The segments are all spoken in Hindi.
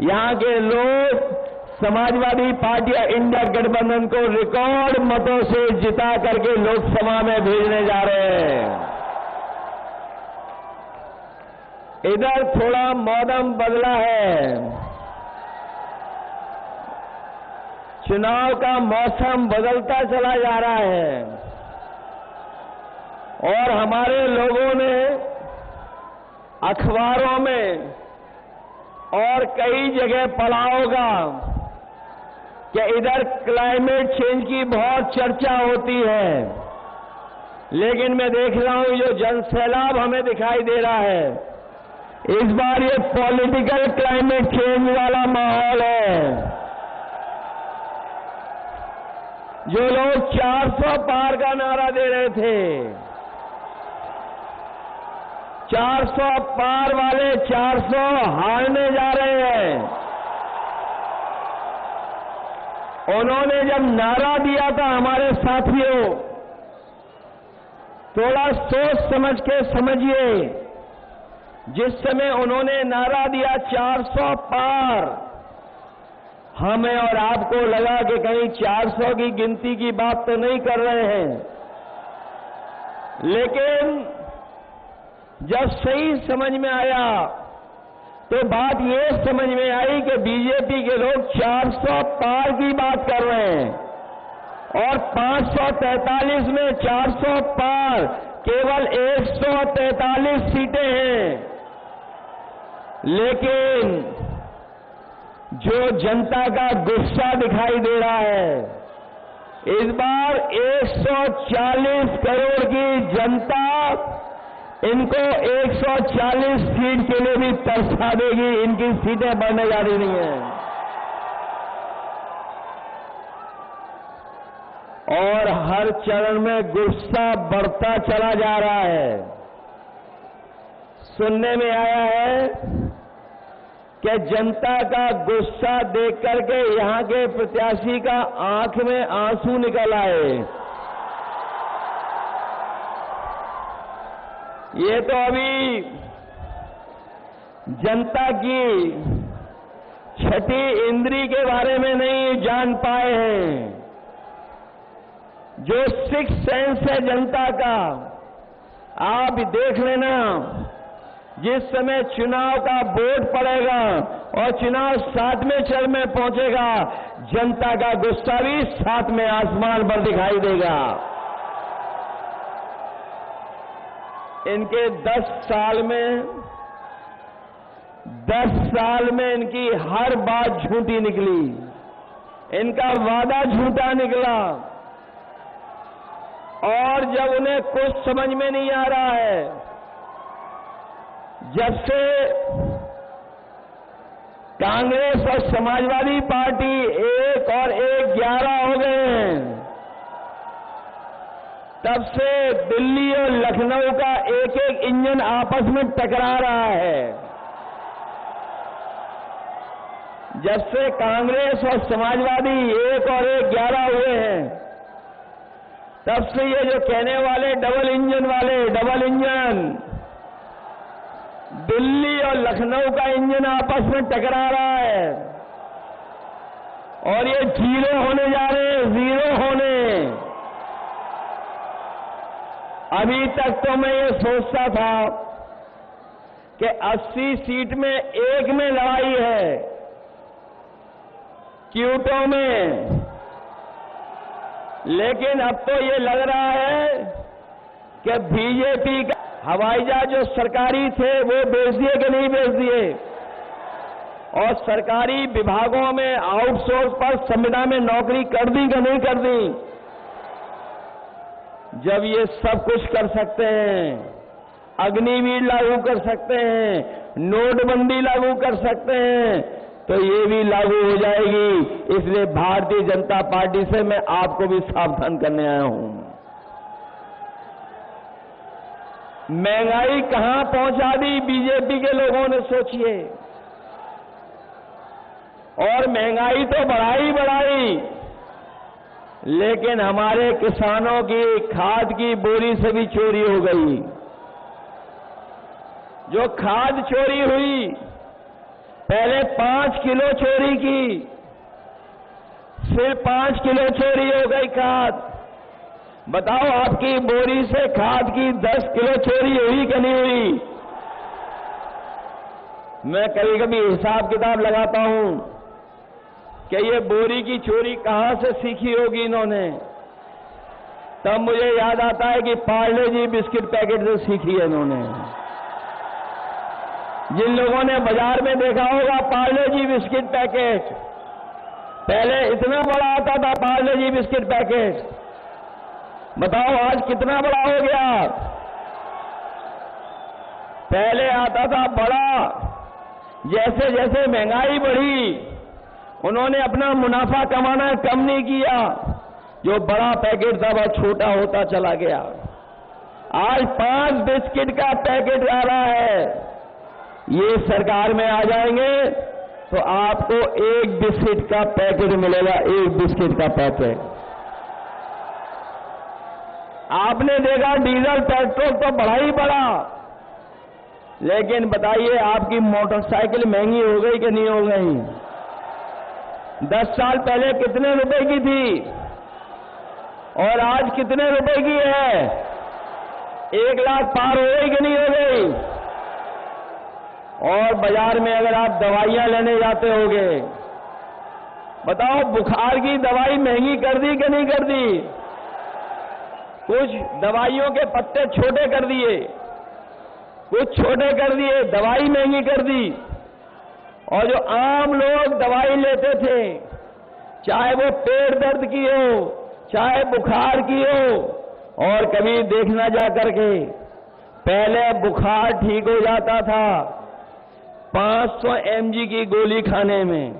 यहां के लोग समाजवादी पार्टी या इंडिया गठबंधन को रिकॉर्ड मतों से जिता करके लोकसभा में भेजने जा रहे हैं। इधर थोड़ा मौसम बदला है, चुनाव का मौसम बदलता चला जा रहा है और हमारे लोगों ने अखबारों में और कई जगह पढ़ा होगा कि इधर क्लाइमेट चेंज की बहुत चर्चा होती है, लेकिन मैं देख रहा हूं जो जनसैलाब हमें दिखाई दे रहा है, इस बार ये पॉलिटिकल क्लाइमेट चेंज वाला माहौल है। जो लोग 400 पार का नारा दे रहे थे, 400 पार वाले 400 हारने जा रहे हैं। उन्होंने जब नारा दिया था हमारे साथियों, थोड़ा सोच समझ के समझिए, जिस समय उन्होंने नारा दिया 400 पार, हमें और आपको लगा कि कहीं 400 की गिनती की बात तो नहीं कर रहे हैं, लेकिन जब सही समझ में आया तो बात ये समझ में आई कि बीजेपी के लोग 400 पार की बात कर रहे हैं और 543 में 400 पार केवल 143 सीटें हैं। लेकिन जो जनता का गुस्सा दिखाई दे रहा है, इस बार 140 करोड़ की जनता इनको 140 सीट के लिए भी तरसा देगी, इनकी सीटें बढ़ने जा रही नहीं है। और हर चरण में गुस्सा बढ़ता चला जा रहा है। सुनने में आया है कि जनता का गुस्सा देख करके यहां के प्रत्याशी का आंख में आंसू निकल आए। ये तो अभी जनता की छठी इंद्री के बारे में नहीं जान पाए हैं। जो सिक्स सेंस है जनता का, आप देख लेना, जिस समय चुनाव का वोट पड़ेगा और चुनाव 7वें चरण में पहुंचेगा, जनता का गुस्सा भी 7वें आसमान पर दिखाई देगा। इनके 10 साल में इनकी हर बात झूठी निकली, इनका वादा झूठा निकला, और जब उन्हें कुछ समझ में नहीं आ रहा है, जब से कांग्रेस और समाजवादी पार्टी 1 और 1 11 हो गए हैं, तब से दिल्ली और लखनऊ का एक एक इंजन आपस में टकरा रहा है। जब से कांग्रेस और समाजवादी 1 और 1 11 हुए हैं, तब से ये जो कहने वाले डबल इंजन दिल्ली और लखनऊ का इंजन आपस में टकरा रहा है और ये जीरो होने जा रहे हैं, जीरो होने। अभी तक तो मैं ये सोचता था कि 80 सीट में 1 में लड़ाई है, क्यूटों में, लेकिन अब तो ये लग रहा है कि बीजेपी का हवाई जहाज जो सरकारी थे वो बेच दिए कि नहीं बेच दिए, और सरकारी विभागों में आउटसोर्स पर संविदा में नौकरी कर दी कि नहीं कर दी। जब ये सब कुछ कर सकते हैं, अग्निवीर लागू कर सकते हैं, नोटबंदी लागू कर सकते हैं, तो ये भी लागू हो जाएगी। इसलिए भारतीय जनता पार्टी से मैं आपको भी सावधान करने आया हूं। महंगाई कहां पहुंचा दी बीजेपी के लोगों ने, सोचिए। और महंगाई तो बढ़ाई, लेकिन हमारे किसानों की खाद की बोरी से भी चोरी हो गई। जो खाद चोरी हुई, पहले पहले 5 किलो चोरी की, सिर्फ 5 किलो चोरी हो गई खाद। बताओ आपकी बोरी से खाद की 10 किलो चोरी हुई कि नहीं हुई? मैं कभी कभी हिसाब किताब लगाता हूं कि ये बोरी की चोरी कहां से सीखी होगी इन्होंने। तब मुझे याद आता है कि पार्ले जी बिस्किट पैकेट से सीखी है इन्होंने। जिन लोगों ने बाजार में देखा होगा पार्ले जी बिस्किट पैकेट, पहले इतना बड़ा आता था पार्ले जी बिस्किट पैकेट, बताओ आज कितना बड़ा हो गया। पहले आता था बड़ा, जैसे जैसे महंगाई बढ़ी उन्होंने अपना मुनाफा कमाना कम नहीं किया, जो बड़ा पैकेट था वह छोटा होता चला गया। आज 5 बिस्किट का पैकेट आ रहा है। ये सरकार में आ जाएंगे तो आपको 1 बिस्किट का पैकेट मिलेगा, 1 बिस्किट का पैकेट। आपने देखा डीजल पेट्रोल तो बढ़ा ही बढ़ा, लेकिन बताइए आपकी मोटरसाइकिल महंगी हो गई कि नहीं हो गई? 10 साल पहले कितने रुपए की थी और आज कितने रुपए की है? 1 लाख पार हो गई कि नहीं हो गई? और बाजार में अगर आप दवाइयां लेने जाते होगे, बताओ बुखार की दवाई महंगी कर दी कि नहीं कर दी? कुछ दवाइयों के पत्ते छोटे कर दिए, कुछ छोटे कर दिए, दवाई महंगी कर दी। और जो आम लोग दवाई लेते थे, चाहे वो पेट दर्द की हो, चाहे बुखार की हो, और कभी देखना जा करके पहले बुखार ठीक हो जाता था 500 mg की गोली खाने में।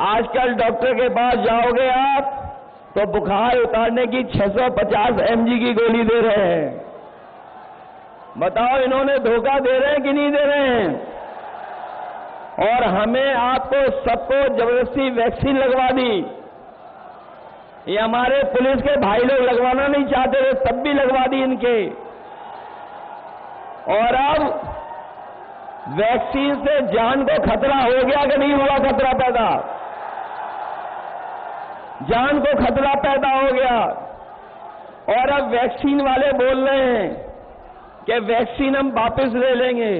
आजकल डॉक्टर के पास जाओगे आप तो बुखार उतारने की 650 mg की गोली दे रहे हैं। बताओ इन्होंने धोखा दे रहे हैं कि नहीं दे रहे हैं? और हमें आपको सबको जबरदस्ती वैक्सीन लगवा दी। ये हमारे पुलिस के भाई लोग लगवाना नहीं चाहते थे, तब भी लगवा दी इनके। और अब वैक्सीन से जान को खतरा हो गया कि नहीं हुआ खतरा पैदा? जान को खतरा पैदा हो गया। और अब वैक्सीन वाले बोल रहे हैं कि वैक्सीन हम वापस ले लेंगे।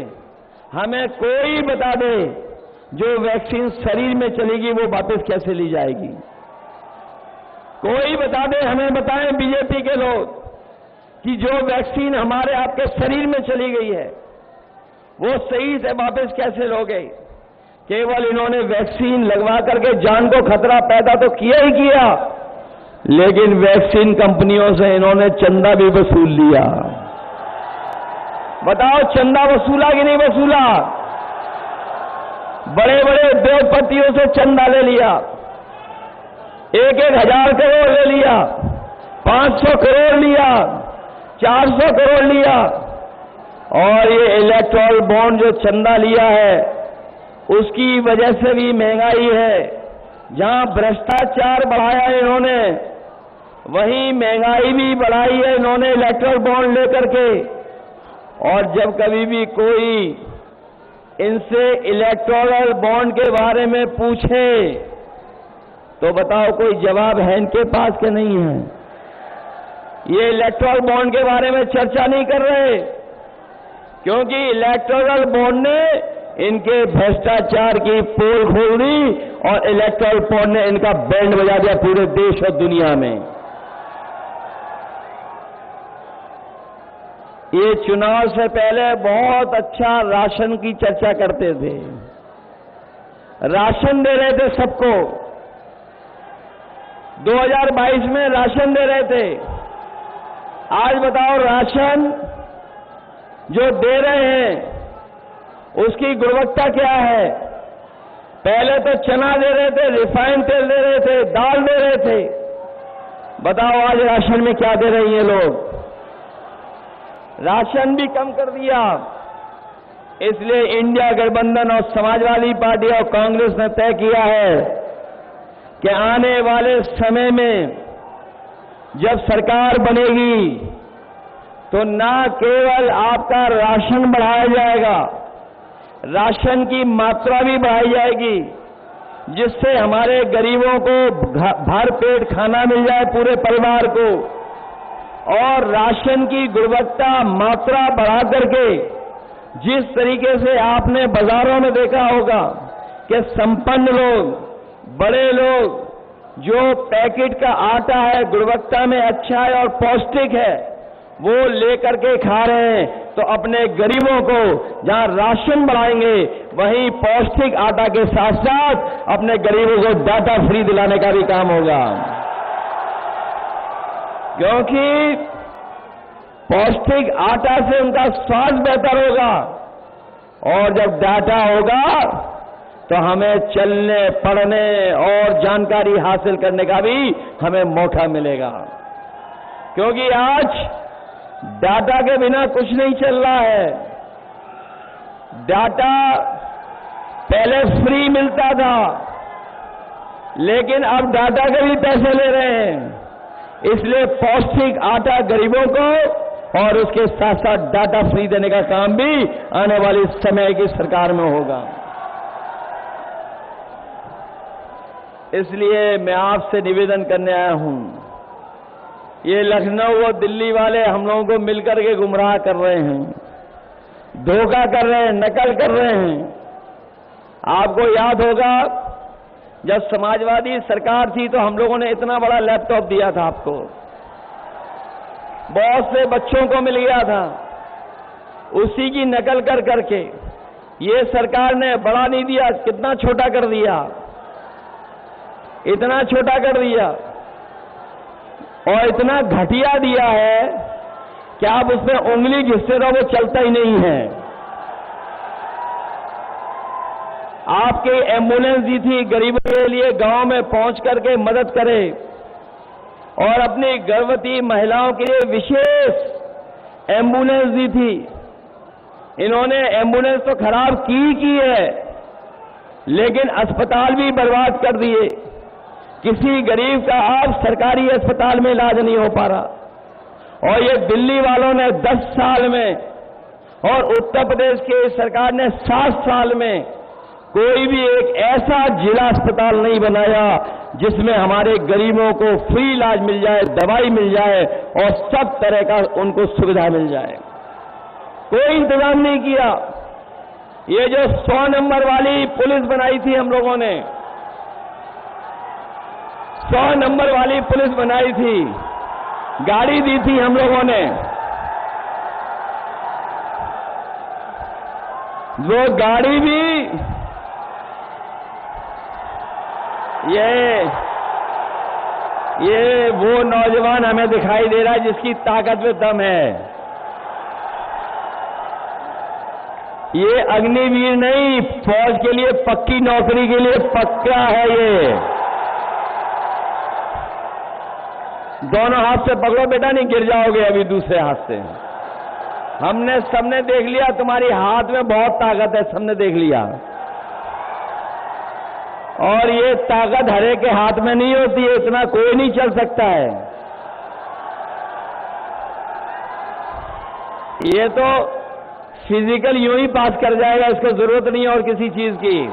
हमें कोई बता दे जो वैक्सीन शरीर में चलेगी वो वापस कैसे ली जाएगी? कोई बता दे, हमें बताएं बीजेपी के लोग कि जो वैक्सीन हमारे आपके शरीर में चली गई है वो सही से वापस कैसे लोगे? केवल इन्होंने वैक्सीन लगवा करके जान को खतरा पैदा तो किया ही किया, लेकिन वैक्सीन कंपनियों से इन्होंने चंदा भी वसूल लिया। बताओ चंदा वसूला कि नहीं वसूला? बड़े बड़े उद्योगपतियों से चंदा ले लिया, 1-1 हजार करोड़ ले लिया, 500 करोड़ लिया, 400 करोड़ लिया। और ये इलेक्टोरल बॉन्ड जो चंदा लिया है उसकी वजह से भी महंगाई है। जहां भ्रष्टाचार बढ़ाया इन्होंने, वहीं महंगाई भी बढ़ाई है इन्होंने इलेक्टोरल बॉन्ड लेकर के। और जब कभी भी कोई इनसे इलेक्टोरल बॉन्ड के बारे में पूछे तो बताओ कोई जवाब है इनके पास कि नहीं है? ये इलेक्टोरल बॉन्ड के बारे में चर्चा नहीं कर रहे, क्योंकि इलेक्टोरल बॉन्ड ने इनके भ्रष्टाचार की पोल खोल दी और इलेक्टोरल बॉन्ड ने इनका बैंड बजा दिया पूरे देश और दुनिया में। ये चुनाव से पहले बहुत अच्छा राशन की चर्चा करते थे, राशन दे रहे थे सबको, 2022 में राशन दे रहे थे। आज बताओ राशन जो दे रहे हैं उसकी गुणवत्ता क्या है? पहले तो चना दे रहे थे, रिफाइंड तेल दे रहे थे, दाल दे रहे थे। बताओ आज राशन में क्या दे रही हैं लोग? राशन भी कम कर दिया। इसलिए इंडिया गठबंधन और समाजवादी पार्टी और कांग्रेस ने तय किया है कि आने वाले समय में जब सरकार बनेगी तो ना केवल आपका राशन बढ़ाया जाएगा, राशन की मात्रा भी बढ़ाई जाएगी, जिससे हमारे गरीबों को भर पेट खाना मिल जाए पूरे परिवार को, और राशन की गुणवत्ता मात्रा बढ़ा करके जिस तरीके से आपने बाजारों में देखा होगा कि संपन्न लोग, बड़े लोग जो पैकेट का आटा है गुणवत्ता में अच्छा है और पौष्टिक है वो लेकर के खा रहे हैं, तो अपने गरीबों को जहां राशन बढ़ाएंगे वहीं पौष्टिक आटा के साथ साथ अपने गरीबों को डाटा फ्री दिलाने का भी काम होगा, क्योंकि पौष्टिक आटा से उनका स्वास्थ्य बेहतर होगा, और जब डाटा होगा तो हमें चलने, पढ़ने और जानकारी हासिल करने का भी हमें मौका मिलेगा, क्योंकि आज डाटा के बिना कुछ नहीं चल रहा है। डाटा पहले फ्री मिलता था, लेकिन अब डाटा के भी पैसे ले रहे हैं। इसलिए पौष्टिक आटा गरीबों को और उसके साथ साथ डाटा फ्री देने का काम भी आने वाली समय की सरकार में होगा। इसलिए मैं आपसे निवेदन करने आया हूं, ये लखनऊ और दिल्ली वाले हम लोगों को मिलकर के गुमराह कर रहे हैं, धोखा कर रहे हैं, नकल कर रहे हैं। आपको याद होगा जब समाजवादी सरकार थी तो हम लोगों ने इतना बड़ा लैपटॉप दिया था आपको, बहुत से बच्चों को मिल गया था, उसी की नकल कर करके ये सरकार ने बड़ा नहीं दिया, कितना छोटा कर दिया, इतना छोटा कर दिया और इतना घटिया दिया है कि आप उसमें उंगली घिसते रहो वो चलता ही नहीं है। आपकी एम्बुलेंस दी थी गरीबों के लिए गांव में पहुंच करके मदद करे, और अपनी गर्भवती महिलाओं के लिए विशेष एम्बुलेंस दी थी। इन्होंने एम्बुलेंस तो खराब की है, लेकिन अस्पताल भी बर्बाद कर दिए। किसी गरीब का अब सरकारी अस्पताल में इलाज नहीं हो पा रहा, और ये दिल्ली वालों ने 10 साल में और उत्तर प्रदेश की सरकार ने 7 साल में कोई भी एक ऐसा जिला अस्पताल नहीं बनाया जिसमें हमारे गरीबों को फ्री इलाज मिल जाए, दवाई मिल जाए और सब तरह का उनको सुविधा मिल जाए। कोई इंतजाम नहीं किया। ये जो 100 नंबर वाली पुलिस बनाई थी हम लोगों ने, 100 नंबर वाली पुलिस बनाई थी, गाड़ी दी थी हम लोगों ने, वो गाड़ी भी ये वो नौजवान हमें दिखाई दे रहा है जिसकी ताकत में दम है। ये अग्निवीर नहीं, फौज के लिए पक्की नौकरी के लिए पक्का है। ये दोनों हाथ से पकड़ो बेटा, नहीं गिर जाओगे अभी दूसरे हाथ से। हमने सबने देख लिया तुम्हारी हाथ में बहुत ताकत है, सबने देख लिया। और ये ताकत हरे के हाथ में नहीं होती है, इतना कोई नहीं चल सकता है। ये तो फिजिकल यूं ही पास कर जाएगा, इसको जरूरत नहीं है और किसी चीज की।